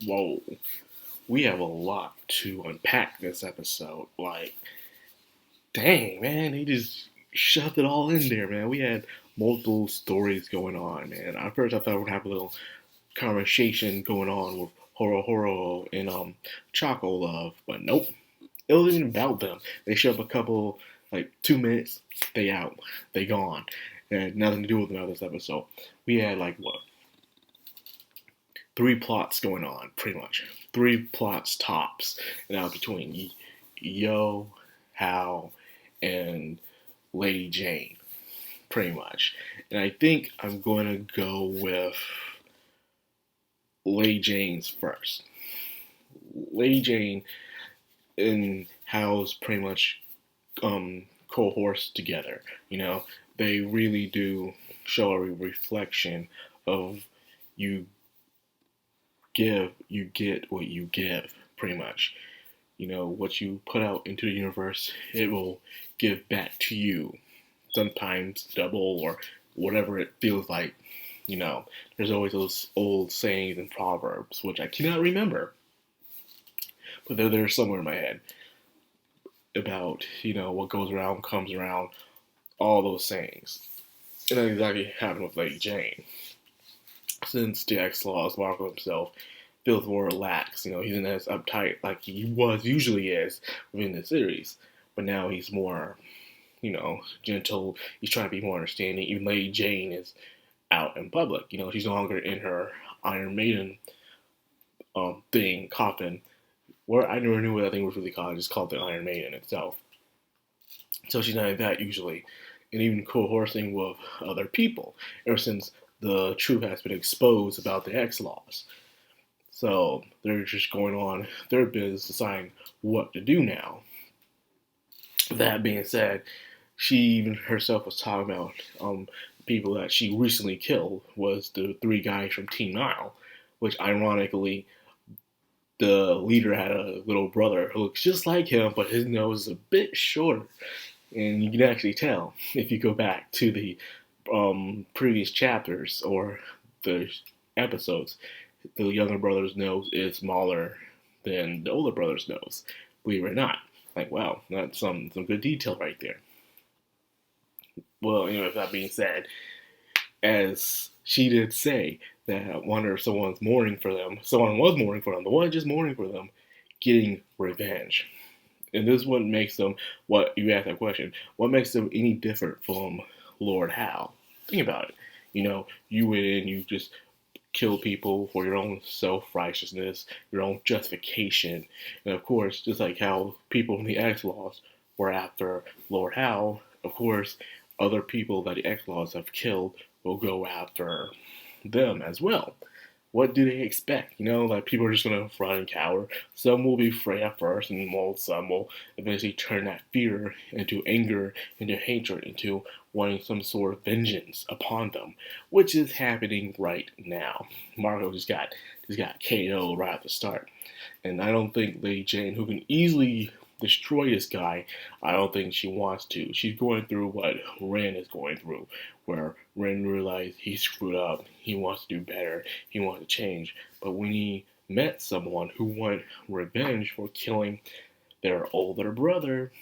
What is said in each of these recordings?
Whoa, we have a lot to unpack this episode. Like, dang, man, they just shoved it all in there, man. We had multiple stories going on, man. At first, I thought we'd have a little conversation going on with Horo and Choco Love, but nope. It wasn't even about them. They show up a couple, like 2 minutes, they out, they gone. It had nothing to do with them this episode. We had like what, three plots going on, pretty much. Three plots tops, and that was between Yo, Hal, and Lady Jane, pretty much. And I think I'm going to go with Lady Jane's first. Lady Jane and Hal's pretty much cohorse together. You know, they really do show a reflection of you you get what you give, pretty much. You know, what you put out into the universe, it will give back to you. Sometimes double or whatever it feels like. You know, there's always those old sayings and proverbs, which I cannot remember, but they're there somewhere in my head about, what goes around comes around, all those sayings. And that exactly happened with Lady Jane. Since the X-Laws, Marco himself feels more relaxed. He's not as uptight like he usually is within the series. But now he's more, gentle. He's trying to be more understanding. Even Lady Jane is out in public. She's no longer in her Iron Maiden coffin. Where I never knew what that thing was really called. I just called it the Iron Maiden itself. So she's not in that usually. And even coercing with other people ever since the truth has been exposed about the X-Laws. So they're just going on their business, deciding what to do now. That being said, she even herself was talking about people that she recently killed was the three guys from Team Nile, which ironically, the leader had a little brother who looks just like him, but his nose is a bit shorter. And you can actually tell if you go back to the previous chapters or the episodes, the younger brother's nose is smaller than the older brother's nose. Believe it or not. Like, wow, that's some good detail right there. Well, with that being said, as she did say, that I wonder if someone was mourning for them, the one just mourning for them, getting revenge. And this is what makes them, what you asked that question, what makes them any different from Lord Hal? Think about it. You went in, you just kill people for your own self-righteousness, your own justification. And of course, just like how people in the X-Laws were after Lord Hal, of course, other people that the X-Laws have killed will go after them as well. What do they expect? Like people are just going to run and cower. Some will be afraid at first, and some will eventually turn that fear into anger, into hatred, into wanting some sort of vengeance upon them, which is happening right now. Marco just got KO'd right at the start, and I don't think Lady Jane, who can easily destroy this guy, I don't think she wants to. She's going through what Ren is going through, where Ren realized he screwed up, he wants to do better, he wants to change. But when he met someone who wanted revenge for killing their older brother,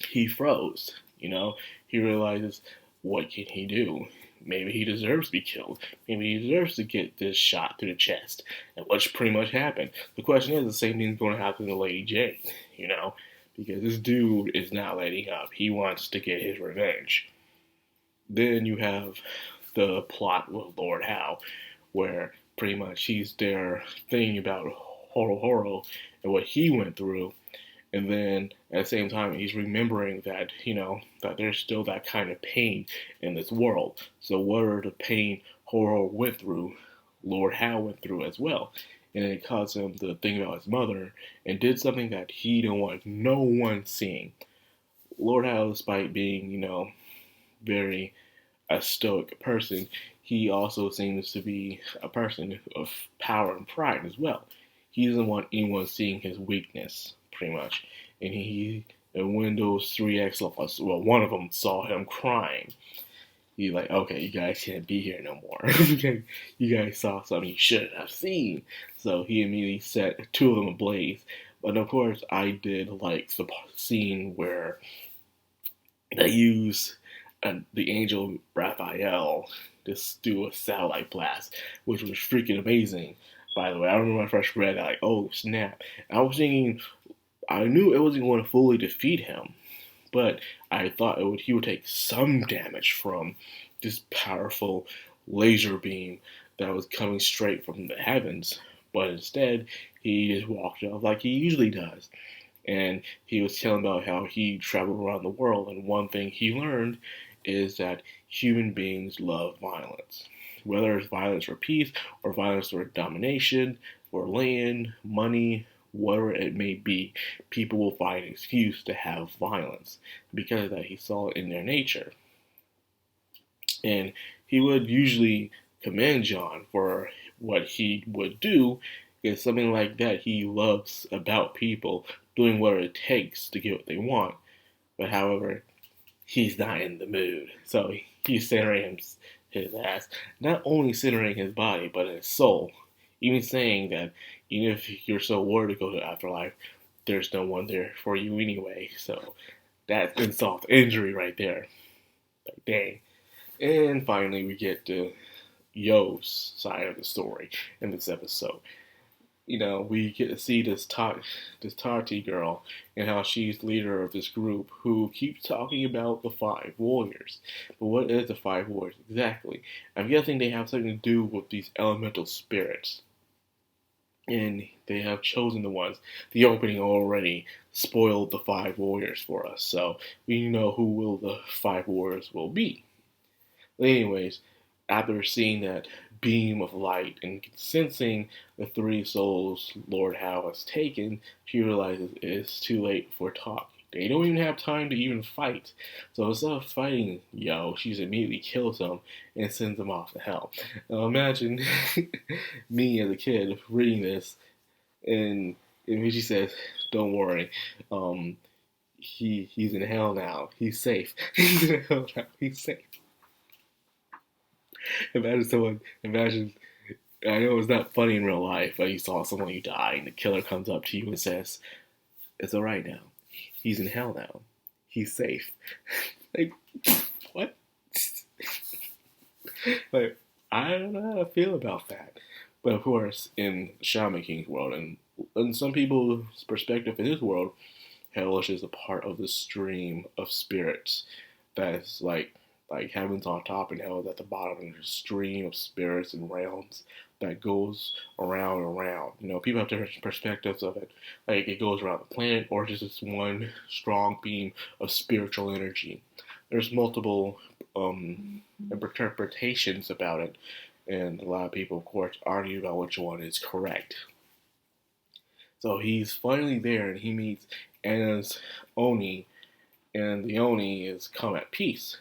he froze. He realizes, what can he do? Maybe he deserves to be killed. Maybe he deserves to get this shot through the chest. And which pretty much happened. The question is, the same thing's going to happen to Lady Jane, because this dude is not letting up. He wants to get his revenge. Then you have the plot with Lord Hal, where pretty much he's there thinking about Horo and what he went through. And then at the same time, he's remembering that, that there's still that kind of pain in this world. So what are the pain Horo went through, Lord Hal went through as well. And it caused him to think about his mother and did something that he didn't want no one seeing. Lord Hal, despite being, very a stoic person, he also seems to be a person of power and pride as well. He doesn't want anyone seeing his weakness, pretty much. And when those three X-Laws, well, one of them saw him crying, he's like, okay, you guys can't be here no more. You guys saw something you shouldn't have seen. So he immediately set two of them ablaze. But of course, I did like the scene where they use the angel Raphael to do a satellite blast, which was freaking amazing. By the way, I remember when I first read that, like, oh snap! I was thinking, I knew it wasn't going to fully defeat him, but I thought he would take some damage from this powerful laser beam that was coming straight from the heavens. But instead, he just walked off like he usually does. And he was telling about how he traveled around the world, and one thing he learned is that human beings love violence. Whether it's violence for peace or violence for domination, for land, money, whatever it may be, people will find an excuse to have violence because of that. He saw it in their nature. And he would usually commend John for what he would do, is something like that he loves about people doing what it takes to get what they want. But however, he's not in the mood. So he's centering his ass, not only centering his body, but his soul. Even saying that even if you're so worried to go to the afterlife, there's no one there for you anyway. So that's insult to injury right there. Like, dang. And finally, we get to Yo's side of the story in this episode. You know, we get to see this Tati girl and how she's leader of this group who keeps talking about the five warriors. But what is the five warriors exactly? I'm guessing they have something to do with these elemental spirits. And they have chosen the ones. The opening already spoiled the five warriors for us, so we know who will the five warriors will be. But anyways, after seeing that beam of light and sensing the three souls Lord Howe has taken, she realizes it's too late for talk. They don't even have time to even fight. So instead of fighting Yo, she immediately kills him and sends him off to hell. Now imagine me as a kid reading this, and she says, "Don't worry, he's in hell now. He's safe. He's in hell now. He's safe." Imagine, I know it's not funny in real life, but you saw someone you die and the killer comes up to you and says, "It's alright now. He's in hell now. He's safe." Like, what? Like, I don't know how to feel about that. But of course, in Shaman King's world, and in some people's perspective in this world, hellish is a part of the stream of spirits that's like heaven's on top and hell is at the bottom, and there's a stream of spirits and realms that goes around and around. You know, people have different perspectives of it. Like, it goes around the planet, or just this one strong beam of spiritual energy. There's multiple interpretations about it, and a lot of people, of course, argue about which one is correct. So he's finally there, and he meets Anna's Oni, and the Oni is come at peace.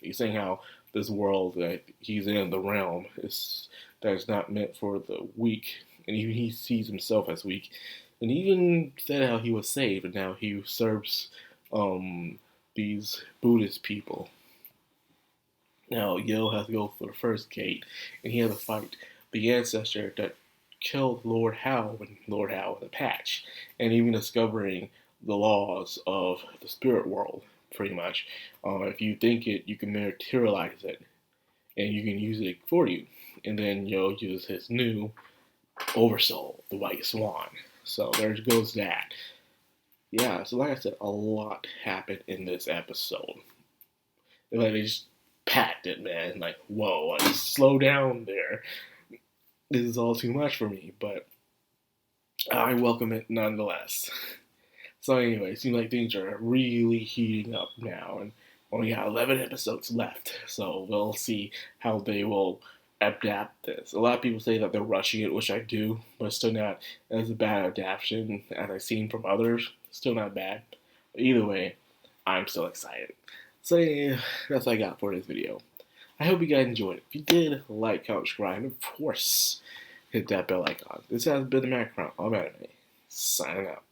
He's saying how this world that he's in, the realm, is that is not meant for the weak, and even he sees himself as weak. And he even said how he was saved, and now he serves these Buddhist people. Now Yo has to go for the first gate, and he has to fight the ancestor that killed Lord Howe when Lord Howe was a patch, and even discovering the laws of the spirit world. Pretty much, if you think it, you can materialize it, and you can use it for you. And then Yo uses his new oversoul, the White Swan. So there goes that. Yeah, so like I said, a lot happened in this episode. Like, they just packed it, man. Like, whoa, like, slow down there. This is all too much for me, but I welcome it nonetheless. So anyway, it seems like things are really heating up now, and only got 11 episodes left, so we'll see how they will adapt this. A lot of people say that they're rushing it, which I do, but still not as a bad adaptation as I've seen from others. Still not bad. But either way, I'm still excited. So yeah, that's all I got for this video. I hope you guys enjoyed it. If you did, like, comment, subscribe, and of course, hit that bell icon. This has been the Madcrownxox, signing out.